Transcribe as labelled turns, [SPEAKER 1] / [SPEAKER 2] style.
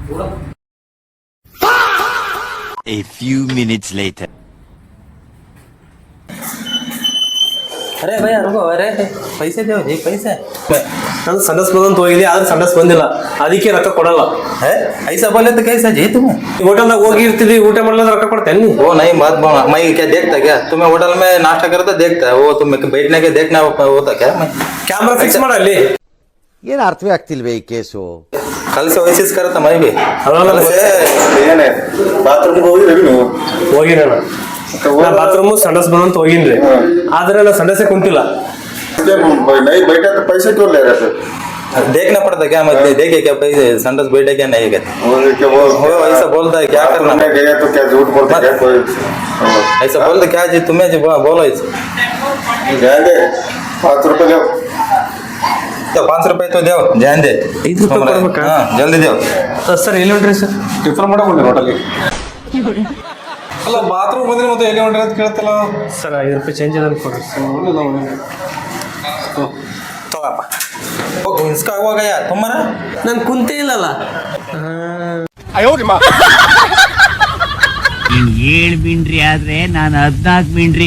[SPEAKER 1] A few minutes later.
[SPEAKER 2] अरे भैया रुको, अरे पैसे दो जी पैसे. ನಾನು ಸಂಡಸ್ ಬಂದಂತ ಹೋಗಿದ್ದೆ ಆದ್ರೆ ಸಂಡಸ್ ಬಂದಿಲ್ಲ, ಅದಕ್ಕೆ ರೊಕ್ಕ ಕೊಡಲ್ಲ. ऐसा बोले तो कैसा जी तुम्हें? होटल ಹೋಗಿರ್ತೀವಿ, ಊಟ ಮಾಡಲ್ಲ ರೊಕ್ಕ ಕೊಡ್ತೇನೆ ನೀ? वो नहीं बात बोला, मैं क्या देखता क्या तुम्हें होटल में नाश्ता करता देखता है वो, तुम्हें बैठने के देखना होता क्या? मैं कैमरा फिक्स माಡ ಅಲ್ಲಿ.
[SPEAKER 3] ಏನು ಅರ್ಥವೇ ಆಗ್ತಿಲ್ವೇ ಈ ಕೇಸು?
[SPEAKER 2] कल से वैसे करता मैं भी.
[SPEAKER 4] ಏನೇ ಬಾತ್ರೂಮ್ಗೆ ಹೋಗಿದ್ರಿ ನೀವು?
[SPEAKER 2] ಹೋಗಿರೋಣ ಬಾತ್ರೂಮ್ ಸಂಡಸ್ ಬಂದಂತ ಹೋಗಿನ್ರಿ, ಆದ್ರೆ ನಾ ಸಂಡಸೇ ಕುಂತಿಲ್ಲ.
[SPEAKER 4] नहीं बैठा तो पैसे क्यों ले रहे थे?
[SPEAKER 2] देखना पड़ता क्या, मैं देखे क्या पैसे संडस बैठे क्या नहीं गए? वो ऐसा बोलता है क्या करना?
[SPEAKER 4] गया तो क्या झूठ बोलता है कोई?
[SPEAKER 2] ऐसा बोलते क्या जी तुम्हें जी बोलो ऐसे.
[SPEAKER 4] जाएंगे 5 रुपए दो.
[SPEAKER 2] तो 5 रुपए तो दो ध्यान दे. 5 रुपए ಕೊಡಬೇಕಾ? ಹಾಂ ಜಲ್ದಿ ದೇವ್ ಸರ್. ಎಲ್ಲಿ ಹೊಂಟ್ರಿ ಸರ್?
[SPEAKER 4] ಟಿಫನ್ ಮಾಡಕೊಂಡು ಹೋಟೆಲ್ಗೆ. ಅಲ್ಲ ಬಾತ್ರೂಮ್ ಬಂದ್ರೆ ಮತ್ತೆ ಎಲ್ಲಿ ಹೊಂಟ್ರಿ ಅಂತ ಕೇಳ್ತಲ್ಲ
[SPEAKER 2] ಸರ್. 5 ರೂಪಾಯಿ ಚೇಂಜ್ ಇದೆ ಕೊಡ್ರಿ ತಗೋಪ್ಪ. इसका हुआ गया तुम्हारा? ನಾನು ಕುಂತೇ ಇಲ್ಲಲ್ಲ.
[SPEAKER 1] ನೀನ್ 7 ಮಿಂಡ್ರಿ ಆದ್ರೆ ನಾನು 14 ಮಿಂಡ್ರಿ.